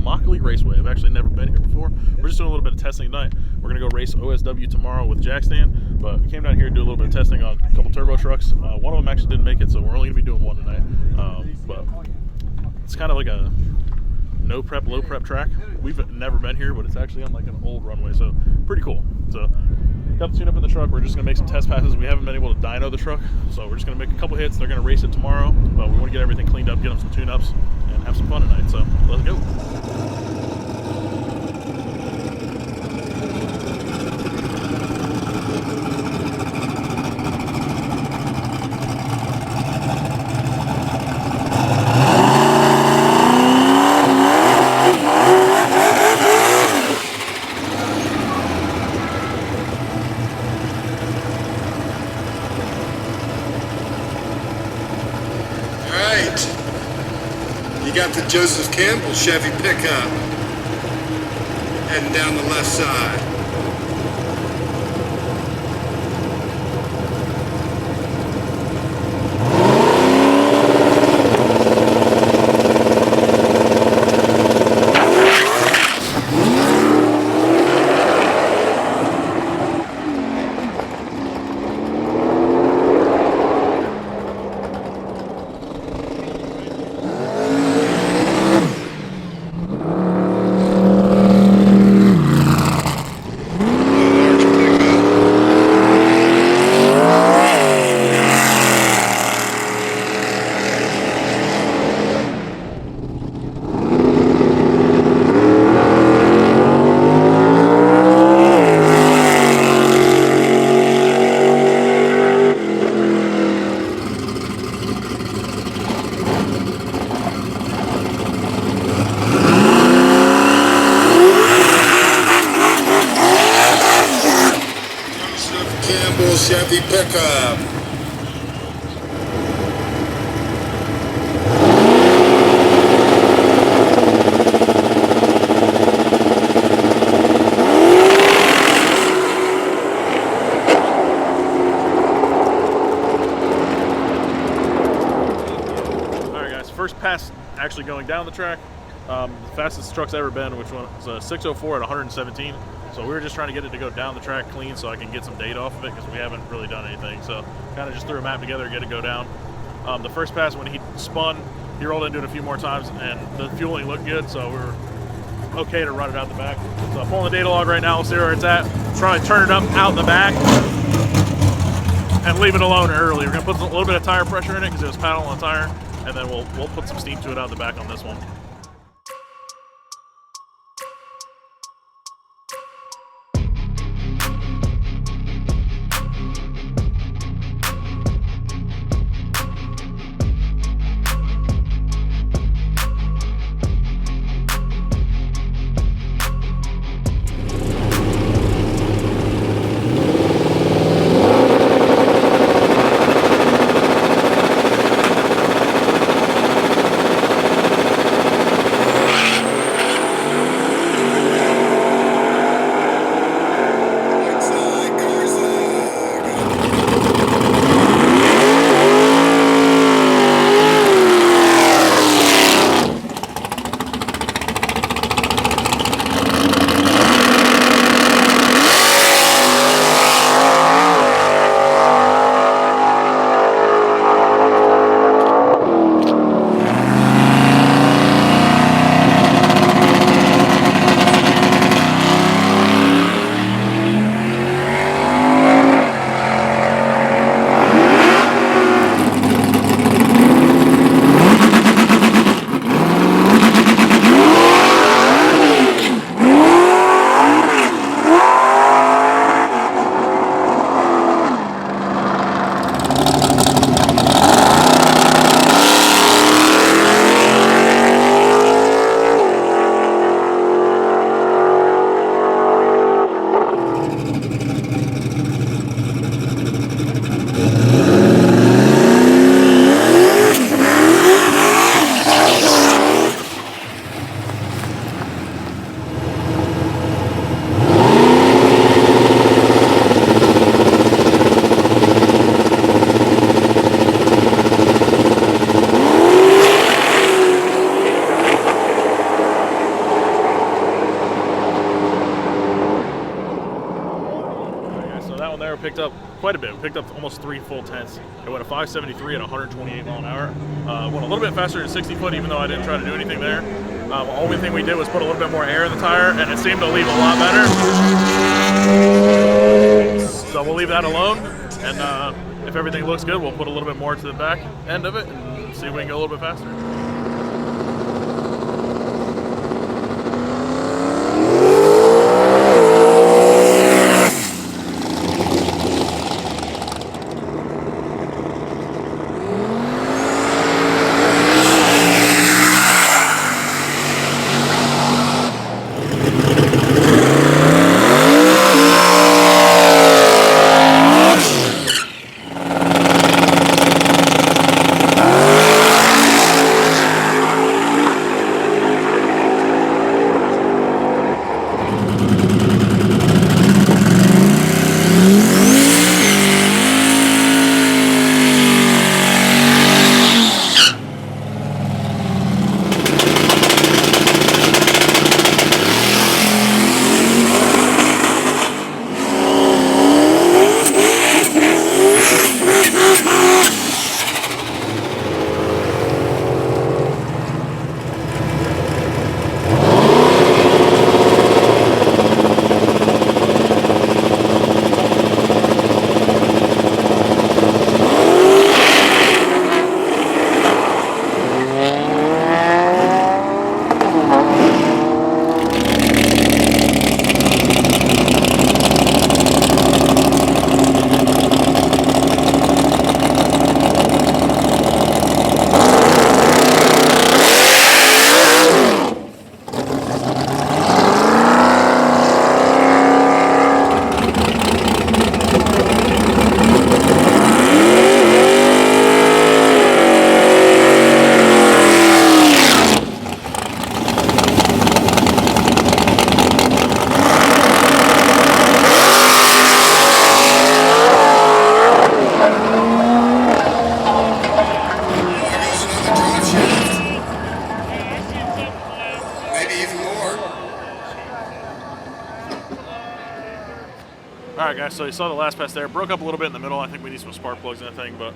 Immokalee Raceway. I've actually never been here before. We're just doing a little bit of testing tonight. We're going to go race OSW tomorrow with JackStand, but we came down here to do a little bit of testing on a couple turbo trucks. One of them actually didn't make it, so we're only going to be doing one tonight. But it's kind of like a no prep, low prep track. We've never been here, but it's actually on like an old runway, so pretty cool. So got the tune up in the truck. We're just gonna make some test passes. We haven't been able to dyno the truck, so we're just gonna make a couple hits. They're gonna race it tomorrow, but we want to get everything cleaned up, get them some tune ups, and have some fun tonight. So let's go. You got the Joseph Campbell Chevy pickup heading down the left side. Campbell Chevy pickup. Alright guys, first pass actually going down the track. The fastest the truck's ever been, which was a 604 at 117. So we were just trying to get it to go down the track clean so I can get some data off of it because we haven't really done anything. So kind of just threw a map together to get it go down. The first pass when he spun, he rolled into it a few more times and the fueling looked good, so we were okay to run it out the back. So I'm pulling the data log right now, we'll see where it's at. Trying to turn it up out the back and leave it alone early. We're gonna put a little bit of tire pressure in it because it was paddling on the tire, and then we'll put some steam to it out the back on this one. picked up quite a bit. We picked up almost 3 full tenths. It went a 573 at 128 mile an hour. Went a little bit faster than 60 foot, even though I didn't try to do anything there. The only thing we did was put a little bit more air in the tire, and it seemed to leave a lot better. So we'll leave that alone, and if everything looks good, we'll put a little bit more to the back end of it and see if we can go a little bit faster. Alright guys, so you saw the last pass there. Broke up a little bit in the middle. I think we need some spark plugs in that thing, but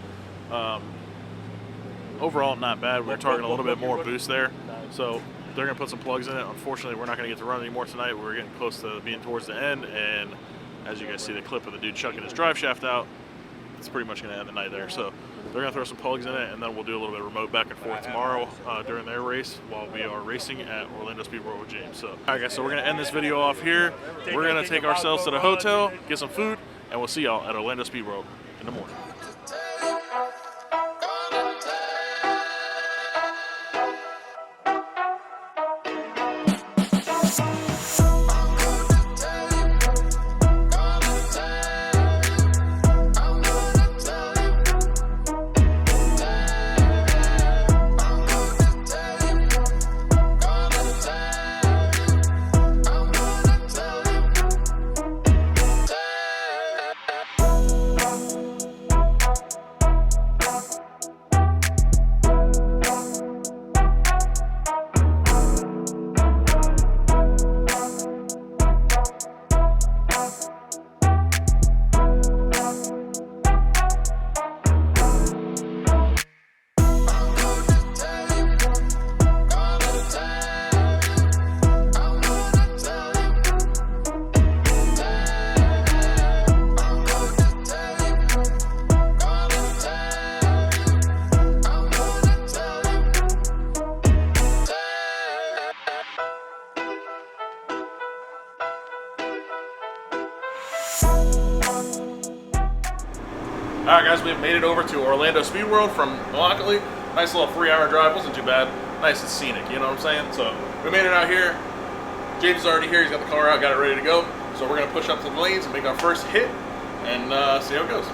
overall not bad. We were targeting a little bit more boost there. So they're going to put some plugs in it. Unfortunately, we're not going to get to run anymore tonight. We're getting close to being towards the end, and as you guys see the clip of the dude chucking his drive shaft out, it's pretty much going to end the night there. So they're going to throw some plugs in it, and then we'll do a little bit of remote back and forth tomorrow during their race while we are racing at Orlando Speed World with James. So, all right, guys, so we're going to end this video off here. We're going to take ourselves to the hotel, get some food, and we'll see y'all at Orlando Speed World in the morning. Alright guys, we've made it over to Orlando Speed World from Immokalee. Nice little 3-hour drive, wasn't too bad. Nice and scenic, you know what I'm saying? So we made it out here. James is already here, he's got the car out, got it ready to go. So we're gonna push up to the lanes and make our first hit and see how it goes.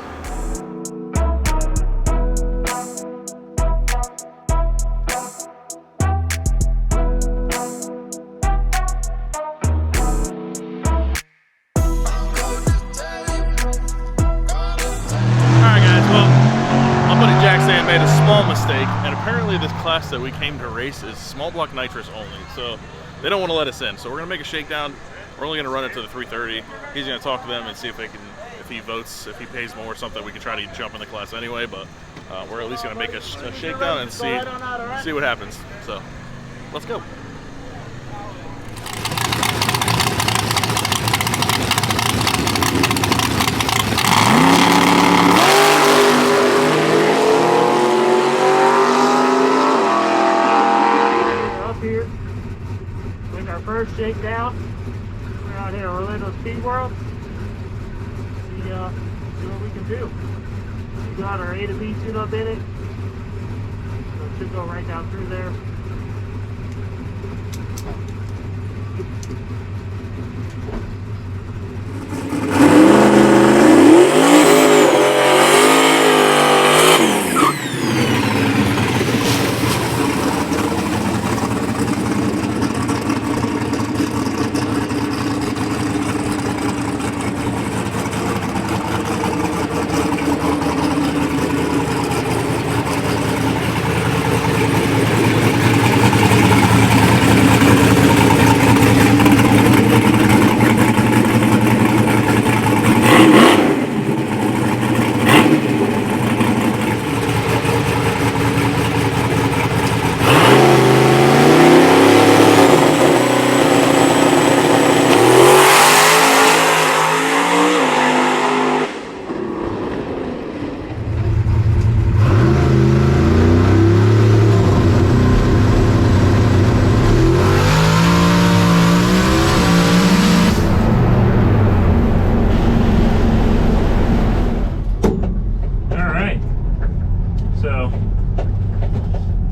JackStand made a small mistake, and apparently this class that we came to race is small block nitrous only, so they don't want to let us in. So we're going to make a shakedown. We're only going to run it to the 330. He's going to talk to them and see if if he votes, if he pays more or something, we can try to jump in the class anyway. But we're at least going to make a shakedown and see what happens. So let's go. Here with our first shakedown. We're out here at Orlando Speed World. See what we can do. We got our A to B tune-up in it. So it should go right down through there.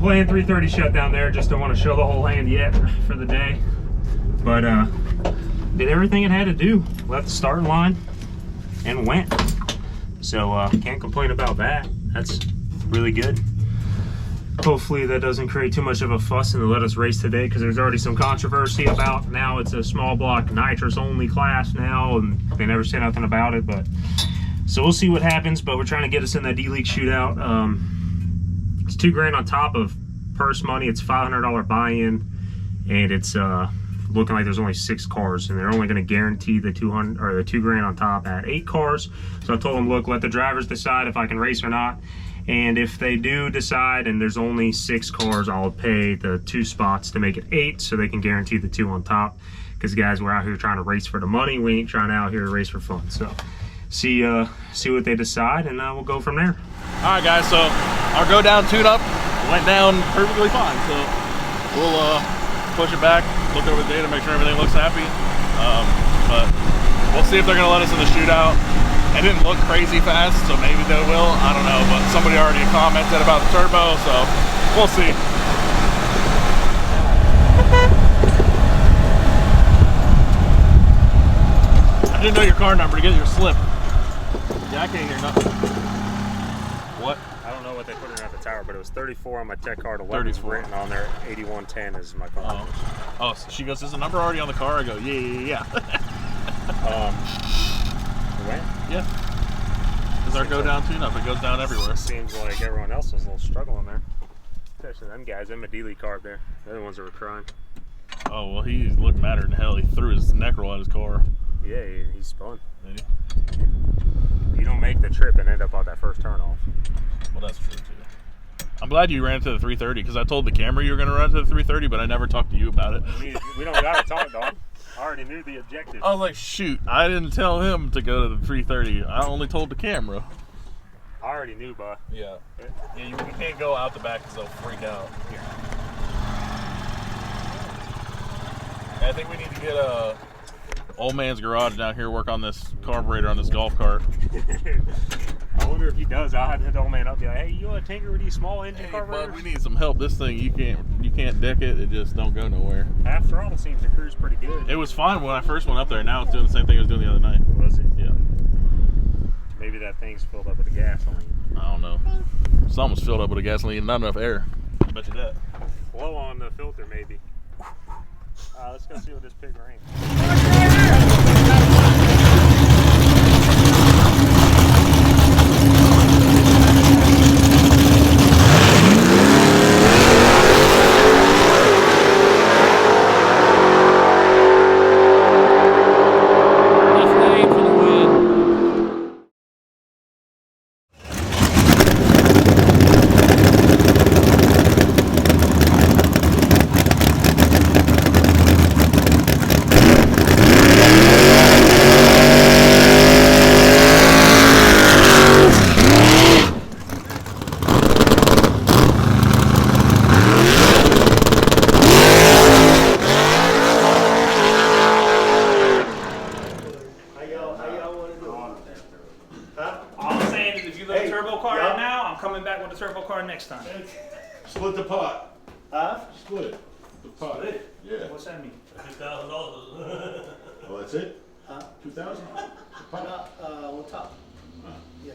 Playing 330 shutdown there. Just don't want to show the whole hand yet for the day, but did everything it had to do. Left the starting line and went. So can't complain about that. That's really good. Hopefully that doesn't create too much of a fuss and let us race today, because there's already some controversy about now it's a small block nitrous only class now, and they never say nothing about it. But so we'll see what happens, but we're trying to get us in that D-League shootout. It's $2,000 on top of purse money. It's $500 buy-in, and it's looking like there's only 6 cars, and they're only going to guarantee the $2,000 on top at 8 cars. So I told them, look, let the drivers decide if I can race or not, and if they do decide and there's only 6 cars, I'll pay the 2 spots to make it 8, so they can guarantee the 2 on top. Because guys, we're out here trying to race for the money. We ain't trying out here to race for fun. So see what they decide, and we'll go from there. All right, guys. So our go down tune-up went down perfectly fine. So we'll push it back, look over the data, make sure everything looks happy. But we'll see if they're gonna let us in the shootout. It didn't look crazy fast, so maybe they will. I don't know, but somebody already commented about the turbo, so we'll see. I didn't know your car number to get your slip. Yeah, I can't hear nothing. What? I don't know what they put in at the tower, but it was 34 on my tech card. 11 is written on there. 8110 is my car. Oh, so she goes, "Is the number already on the car?" I go, "Yeah." When? Yeah. Because our go down tune-up, it goes down everywhere. Seems like everyone else was a little struggling there. Especially them guys. Them a D-League car up there. They're the ones that were crying. Oh, well, he looked madder than hell. He threw his neck roll at his car. Yeah, he spun. Did he? You don't make the trip and end up on that first turnoff. Well, that's true, too. I'm glad you ran to the 330, because I told the camera you were going to run to the 330, but I never talked to you about it. We don't got to talk, dog. I already knew the objective. I was like, shoot, I didn't tell him to go to the 330. I only told the camera. I already knew, bud. Yeah. Yeah, you can't go out the back because they'll freak out. Yeah. I think we need to get a old man's garage down here, work on this carburetor on this golf cart. I wonder if he does. I'll have to hit the old man up and be like, hey, you want to tinker with these small engine carburetors? Bud, we need some help. This thing, you can't deck it. It just don't go nowhere. Half throttle seems to cruise pretty good. It was fine when I first went up there. Now it's doing the same thing it was doing the other night. Was it? Yeah. Maybe that thing's filled up with the gasoline. I don't know. Something's filled up with a gasoline, not enough air. I bet you that. Flow on the filter, maybe. Let's go see what this pig ran. split the pot. Huh? Split it. The pot. Split it? Yeah. What's that mean? $2,000. Well, that's it? Huh? 2,000? On top. Yeah.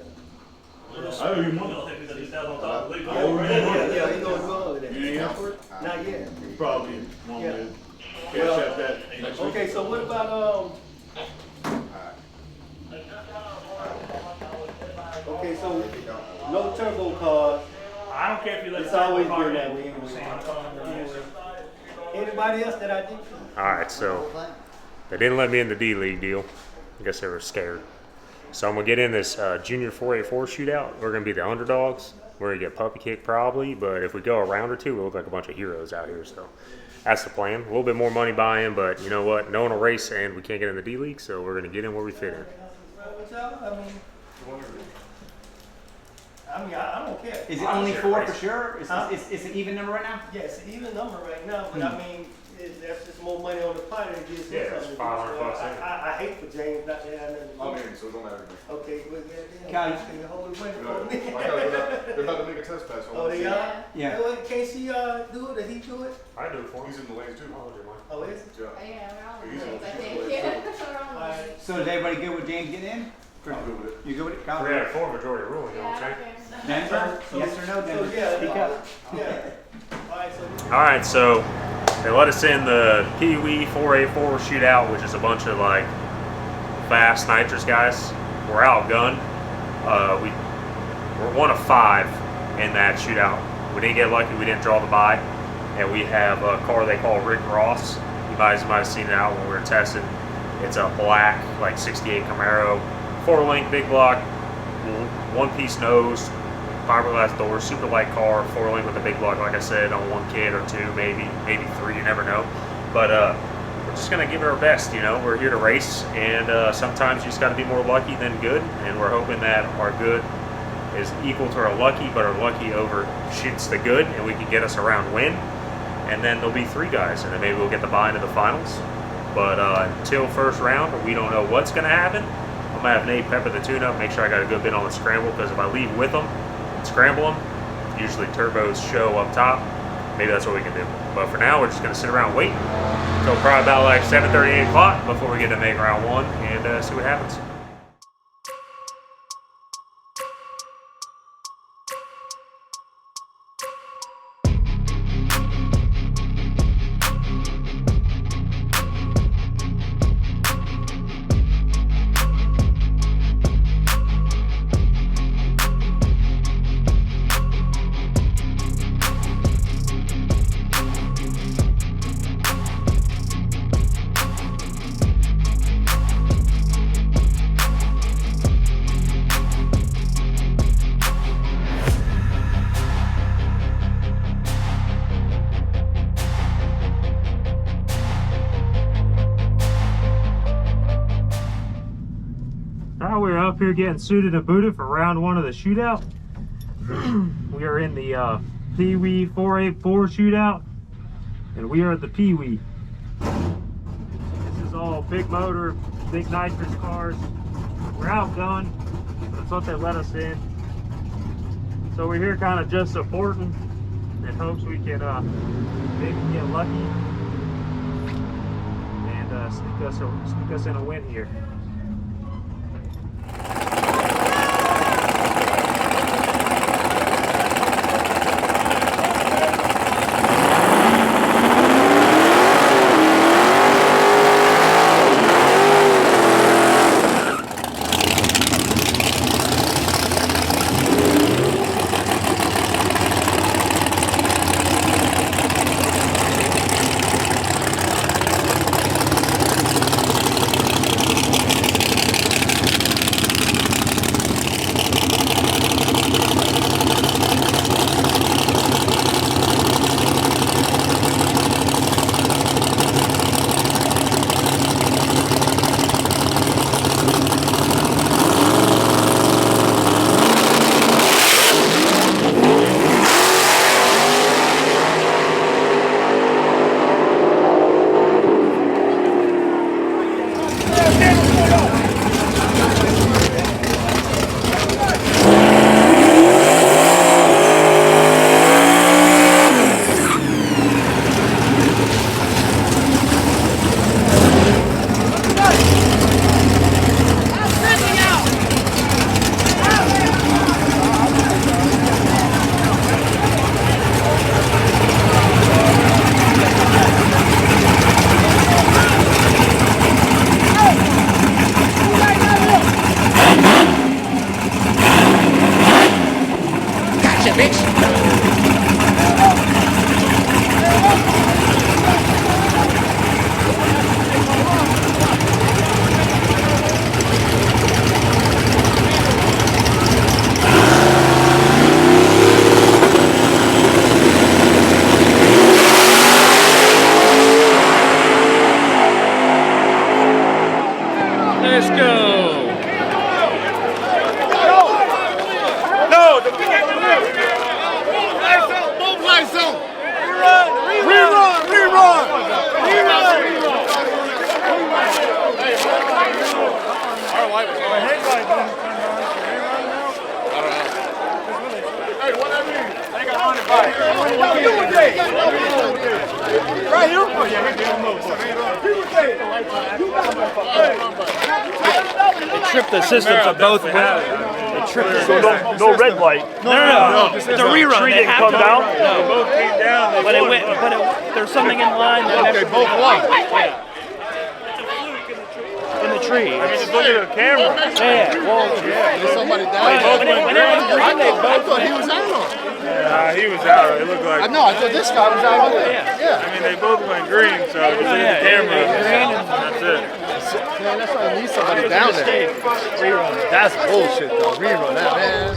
I owe you money. Y'all think we got $2,000 on top? Leave it I owe over you there. money. Yeah, he goes wrong with that. You ain't out for it? Not yet. You probably want Yeah. to cash Well, out that next week. Okay, so what about, okay, so no turbo cars. I don't care if you let It's the always car been that in. way I'm saying. anyway. Anybody else that I did? All right, so they didn't let me in the D League deal. I guess they were scared. So I'm gonna get in this junior 484 shootout. We're gonna be the underdogs. We're gonna get puppy kicked probably, but if we go a round or two, we look like a bunch of heroes out here. So that's the plan. A little bit more money buy-in, but you know what? No one will race, and we can't get in the D League, so we're gonna get in where we fit in. I don't care. Is it only sure, 4 race. for sure? Huh? It's an even number right now? Yeah, it's an even number right now, but I mean, that's just more money on the pot than it gives me Yeah, it's something. $500 in. I hate for James not to have nothing. I'm in, so it don't matter to me. Okay, well, yeah, Kyle, can you hold the money No, for me? they're about to make a test pass. I Oh, wanna they see. are? Yeah. Well, can't she do it? Did he do it? I do it for He's in the lanes too. Oh, is it? Yeah. Yeah, we're all He's in on the I the think. way, Yeah, we're all in Alright. the So is everybody good with James getting in? I'm good with it. You good with it? Kyle? 3 out of 4 majority ruling, you know Yeah, what I I'm don't saying? care. Denver? So- Yes or no, Denver? So, yeah, Speak up. Yeah. Alright, so. All right, so they let us in the Pee Wee 484 shootout, which is a bunch of like fast nitrous guys. We're outgunned. We're 1 of 5 in that shootout. We didn't get lucky. We didn't draw the buy, and we have a car they call Rick Ross. You guys might have seen it out when we were testing. It's a black, like 68 Camaro, 4-link big block, 1-piece nose, fiberglass doors, super light car, 4-link with a big block, like I said, on 1 kid or 2, maybe 3, you never know. But we're just gonna give it our best, you know. We're here to race, and sometimes you just gotta be more lucky than good, and we're hoping that our good is equal to our lucky, but our lucky overshoots the good, and we can get us a round win. And then there'll be 3 guys, and then maybe we'll get the buy into the finals. But until first round, we don't know what's gonna happen. I'm gonna have Nate pepper the tune-up, make sure I got a good bit on the scramble, because if I leave with them and scramble them, usually turbos show up top. Maybe that's what we can do. But for now, we're just gonna sit around and wait until probably about like 7:30, 8 o'clock before we get to make round 1 and see what happens. We're up here getting suited and booted for round 1 of the shootout. We are in the Pee Wee 484 shootout, and we are at the Pee Wee. This is all big motor, big nitrous cars. We're outgunned. That's what they let us in. So we're here kind of just supporting in hopes we can maybe get lucky and sneak us in a win here. Let's go. No, the both lights on. Rerun. Our light was on. I don't know. Hey, what that mean? I got 100 bucks. What you doing today? Right here? Oh, yeah, he did almost. It tripped the systems of both. It tripped the system. No red light. No. It's a rerun. They have come to down? No. Both came down. But it went. But there's something in line that. Okay, both won. Yeah. In the tree. I mean, just look at the camera. Yeah. Well. There's somebody down. When it went green, they I both. thought he was out on. He was out. It looked like. I know. I thought this guy was out on. Yeah. I mean, they both went green, so it was in the camera. That's it. Man, that's why I need somebody down there. That's bullshit, though. Rerun that, man.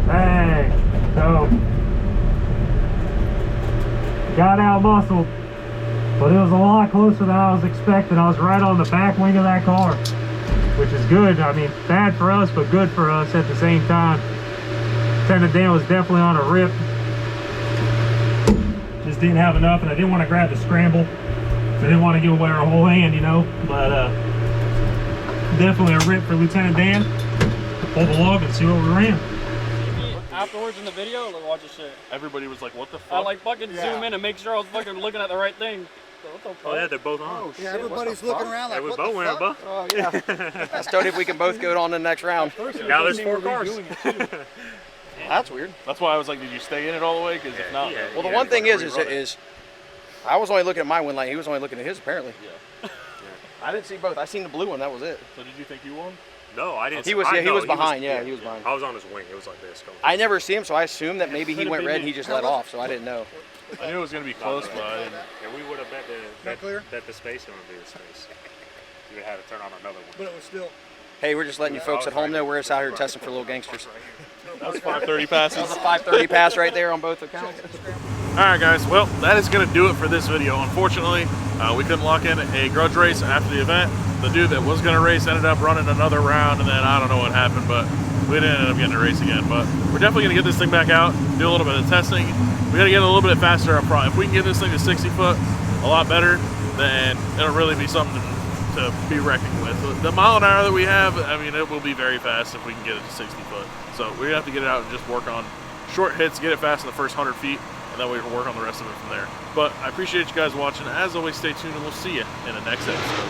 Hey, so got out muscled, but it was a lot closer than I was expecting. I was right on the back wing of that car, which is good. I mean, bad for us, but good for us at the same time. LT.Dan was definitely on a rip. Just didn't have enough, and I didn't want to grab the scramble. I didn't want to give away our whole hand, you know, but definitely a rip for LT.Dan. Pull the log and see what we ran. Afterwards in the video, like watch this shit. Everybody was like, what the fuck? I like fucking zoom in and make sure I was fucking looking at the right thing. So what the fuck? Oh yeah, they're both on. Yeah, everybody's looking around like, what the winning, fuck? Oh, yeah. Let's tell you if we can both go on to the next round. Now there's 4 cars. That's weird. That's why I was like, did you stay in it all the way? Because if not, Well, the one thing is I was only looking at my wind light. He was only looking at his, apparently. Yeah. I didn't see both. I seen the blue one. That was it. So did you think you won? No, I didn't. He was behind. Yeah, he was behind. I was on his wing. It was like this. I never see him, so I assumed that maybe he went red and he just let off, so I didn't know. I knew it was going to be close, but I didn't. And we would have bet the space would be the space. You would have had to turn on another one. But it was still. Hey, we're just letting you folks at home know we're just out here testing for little gangsters. That was 530 passes. That was a 530 pass right there on both accounts. Alright guys, well that is going to do it for this video. Unfortunately, we couldn't lock in a grudge race after the event. The dude that was going to race ended up running another round, and then I don't know what happened, but we didn't end up getting to race again. But we're definitely going to get this thing back out, do a little bit of testing. We got to get a little bit faster up front. If we can get this thing to 60 foot a lot better, then it'll really be something to be reckoning with. The mile an hour that we have, I mean, it will be very fast if we can get it to 60 foot. So we have to get it out and just work on short hits, get it fast in the first 100 feet, and then we can work on the rest of it from there. But I appreciate you guys watching. As always, stay tuned, and we'll see you in the next episode.